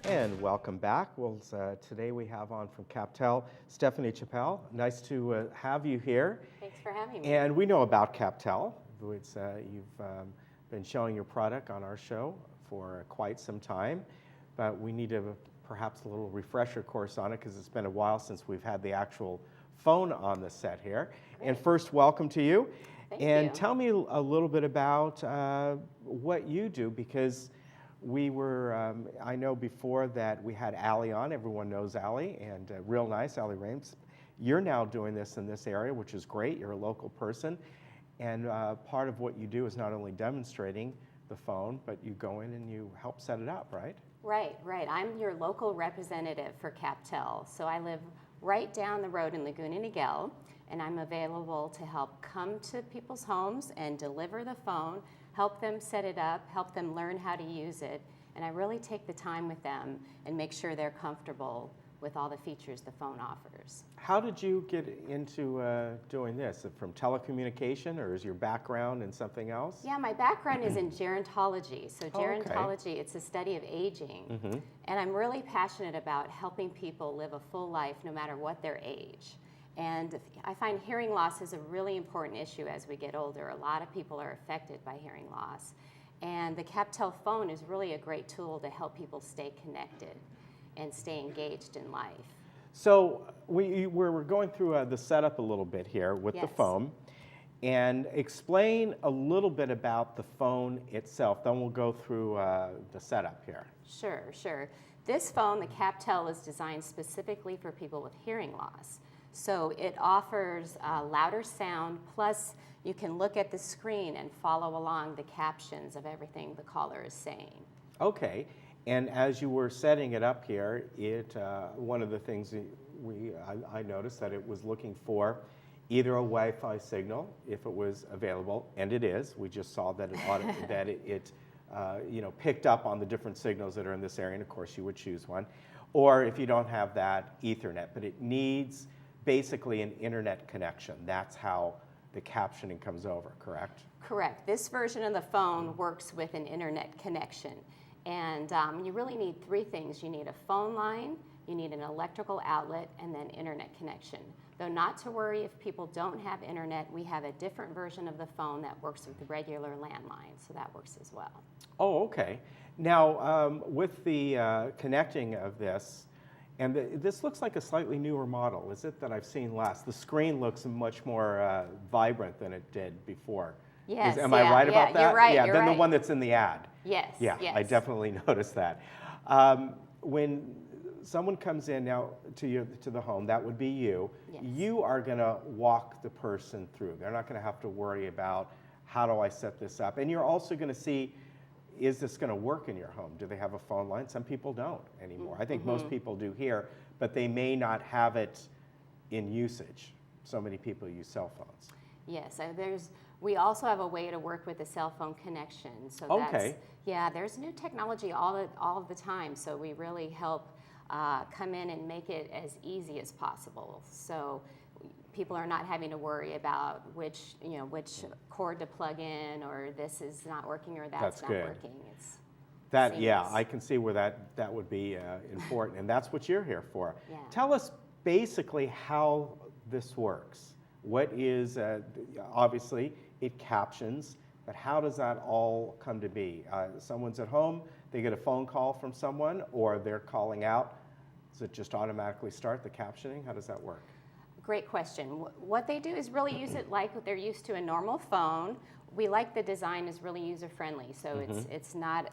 And welcome back. Well, today we have on from Captel, Stephanie Chappell. Nice to have you here. Thanks for having me. And we know about Captel. You've been showing your product on our show for quite some time, but we need perhaps a little refresher course on it because it's been a while since we've had the actual phone on the set here. Great. And first, welcome to you. Thank and you. Tell me a little bit about what you do, because we were, I know before that we had Allie on. Everyone knows Allie, and real nice, Allie Rames. You're now doing this in this area, which is great. You're a local person. And part of what you do is not only demonstrating the phone, but you go in and you help set it up, right? Right. I'm your local representative for Captel. So I live right down the road in Laguna Niguel, and I'm available to help come to people's homes and deliver the phone, help them set it up, help them learn how to use it, and I really take the time with them and make sure they're comfortable with all the features the phone offers. How did you get into doing this? From telecommunication, or is your background in something else? Yeah, my background is in gerontology. So gerontology, Okay. It's a study of aging. Mm-hmm. And I'm really passionate about helping people live a full life no matter what their age. And I find hearing loss is a really important issue as we get older. A lot of people are affected by hearing loss. And the Captel phone is really a great tool to help people stay connected and stay engaged in life. So we're going through the setup a little bit here with the Yes. phone. And explain a little bit about the phone itself. Then we'll go through the setup here. Sure. This phone, the Captel, is designed specifically for people with hearing loss. So it offers louder sound, plus you can look at the screen and follow along the captions of everything the caller is saying. Okay. And as you were setting it up here, one of the things I noticed that it was looking for either a Wi-Fi signal if it was available, and it is. We just saw that it picked up on the different signals that are in this area, and of course you would choose one. Or if you don't have that, Ethernet, but it needs basically an internet connection. That's how the captioning comes over, correct? Correct. This version of the phone works with an internet connection. And you really need three things. You need a phone line, you need an electrical outlet, and then internet connection. Though not to worry if people don't have internet, we have a different version of the phone that works with the regular landline, so that works as well. Oh, okay. Now, with the connecting of this, and this looks like a slightly newer model, is it, that I've seen last? The screen looks much more vibrant than it did before. Yes, Am I right about that? You're right. Yeah, you're than right. the one that's in the ad. Yes. Yeah, yes. I definitely noticed that. When someone comes in now to the home, that would be you. Yes. You are going to walk the person through. They're not going to have to worry about how do I set this up. And you're also going to see, is this going to work in your home? Do they have a phone line? Some people don't anymore. I think most people do here, but they may not have it in usage. So many people use cell phones. Yes, we also have a way to work with the cell phone connection. So Okay. There's new technology all of the time. So we really help come in and make it as easy as possible. So people are not having to worry about which cord to plug in, or this is not working, or that's not good. working. It's Yeah, seamless. I can see where that would be important, and that's what you're here for. Yeah. Tell us basically how this works. What is, obviously, it captions, but how does that all come to be? Someone's at home, they get a phone call from someone, or they're calling out. Does it just automatically start the captioning? How does that work? Great question. What they do is really use it like they're used to a normal phone. We like the design is really user-friendly, so it's not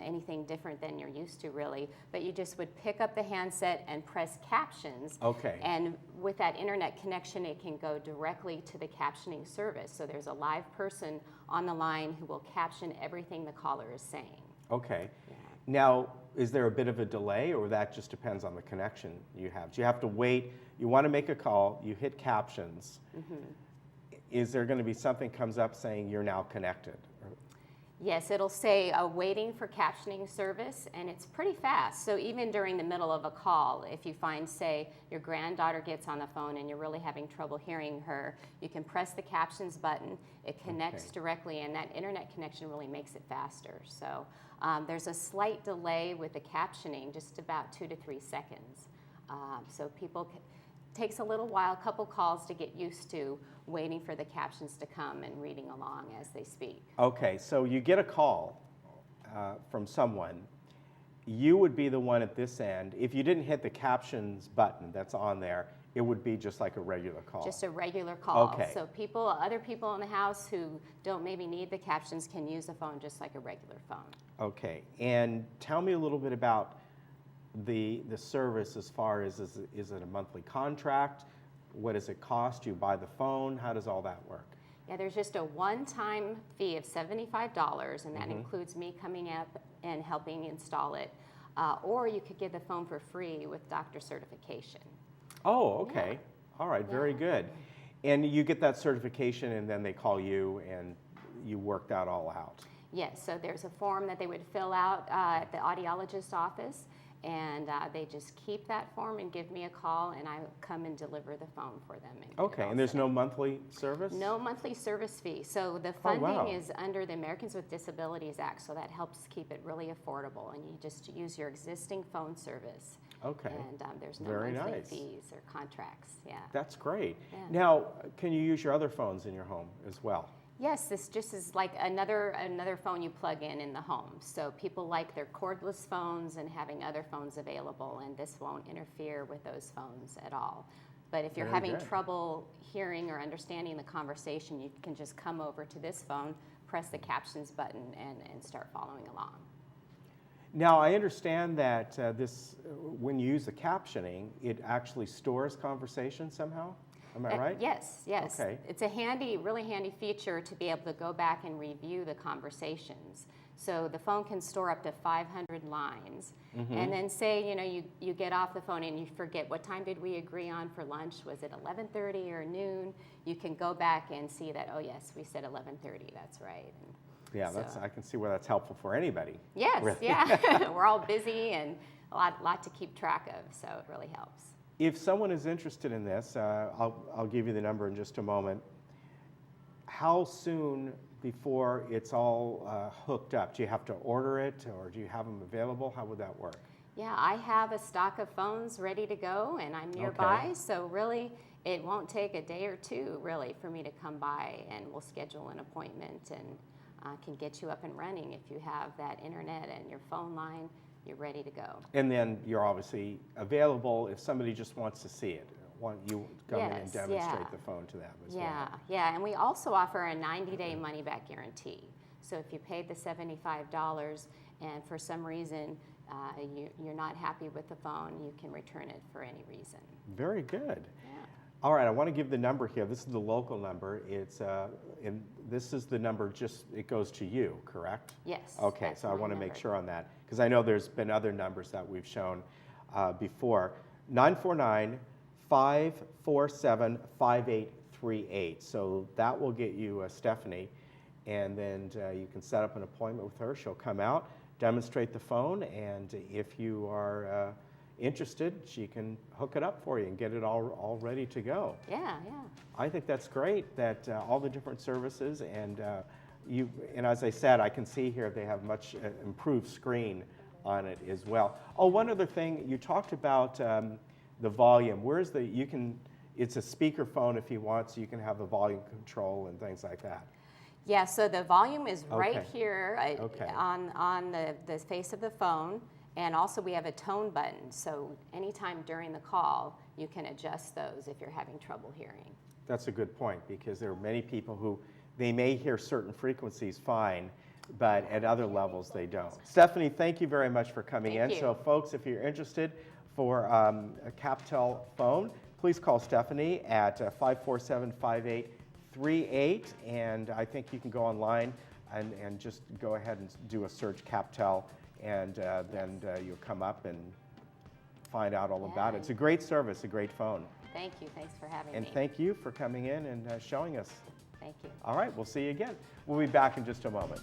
anything different than you're used to, really. But you just would pick up the handset and press captions. Okay. And with that internet connection, it can go directly to the captioning service. So there's a live person on the line who will caption everything the caller is saying. Okay. Yeah. Now, is there a bit of a delay, or that just depends on the connection you have? Do you have to wait? You want to make a call, you hit captions. Is there going to be something comes up saying you're now connected? Yes, it'll say waiting for captioning service, and it's pretty fast. So even during the middle of a call, if you find, say, your granddaughter gets on the phone and you're really having trouble hearing her, you can press the captions button. It connects directly, and that internet connection really makes it faster. So there's a slight delay with the captioning, just about 2 to 3 seconds. So people takes a little while, a couple calls to get used to waiting for the captions to come and reading along as they speak. Okay, so you get a call from someone. You would be the one at this end. If you didn't hit the captions button that's on there, it would be just like a regular call. Just a regular call. Okay. So other people in the house who don't maybe need the captions can use the phone just like a regular phone. Okay, and tell me a little bit about the service as far as, is it a monthly contract? What does it cost? You buy the phone? How does all that work? Yeah, there's just a one-time fee of $75, and that includes me coming up and helping install it. Or you could get the phone for free with doctor certification. Oh, okay. Yeah. All right, very good. And you get that certification and then they call you and you work that all out. Yes, so there's a form that they would fill out at the audiologist's office, and they just keep that form and give me a call, and I come and deliver the phone for them. Okay, and there's no monthly service? No monthly service fee. So the funding is under the Americans with Disabilities Act, so that helps keep it really affordable, and you just use your existing phone service. Okay. And there's no Very monthly nice. fees or contracts. Yeah. That's great. Yeah. Now, can you use your other phones in your home as well? Yes, this just is like another phone you plug in the home. So people like their cordless phones and having other phones available, and this won't interfere with those phones at all. But if you're Very having good. trouble hearing or understanding the conversation, you can just come over to this phone, press the captions button, and start following along. Now, I understand that when you use the captioning, it actually stores conversation somehow? Am I right? Yes, yes. Okay. It's a really handy feature to be able to go back and review the conversations. So the phone can store up to 500 lines. And then say, you get off the phone and you forget, what time did we agree on for lunch? Was it 11:30 or noon? You can go back and see that, oh yes, we said 11:30, that's right. And Yeah, I can see where that's helpful for anybody. yes, Really. yeah. We're all busy and a lot to keep track of, so it really helps. If someone is interested in this, I'll give you the number in just a moment. How soon before it's all hooked up? Do you have to order it, or do you have them available? How would that work? Yeah, I have a stock of phones ready to go, and I'm nearby, so really it won't take a day or two, really, for me to come by, and we'll schedule an appointment and can get you up and running if you have that internet and your phone line. You're ready to go. And then you're obviously available if somebody just wants to see it. Want you come in and Yes, demonstrate yeah. the phone to them as well. Yeah, and we also offer a 90-day money-back guarantee. So if you paid the $75 and for some reason you're not happy with the phone, you can return it for any reason. Very good. Yeah. All right, I want to give the number here. This is the local number. And this is the number it goes to you, correct? Yes. Okay, that's so I my want to make number. sure on that, because I know there's been other numbers that we've shown before. 949-547-5838. So that will get you Stephanie, and then you can set up an appointment with her. She'll come out, demonstrate the phone, and if you are interested, she can hook it up for you and get it all ready to go. Yeah. I think that's great that all the different services and as I said, I can see here they have much improved screen on it as well. Oh, one other thing, you talked about the volume. It's a speaker phone if you want, so you can have the volume control and things like that. Yeah, so the volume is right Okay. here Okay. on the face of the phone, and also we have a tone button, so anytime during the call, you can adjust those if you're having trouble hearing. That's a good point, because there are many people who, they may hear certain frequencies fine, but at other levels they don't. Stephanie, thank you very much for coming Thank in. you. So folks, if you're interested for a Captel phone, please call Stephanie at 547-5838, and I think you can go online and just go ahead and do a search Captel, and then you'll come up and find out all about it. It's a great service, a great phone. Thank you. Thanks for having And me. thank you for coming in and showing us. Thank you. All right, we'll see you again. We'll be back in just a moment.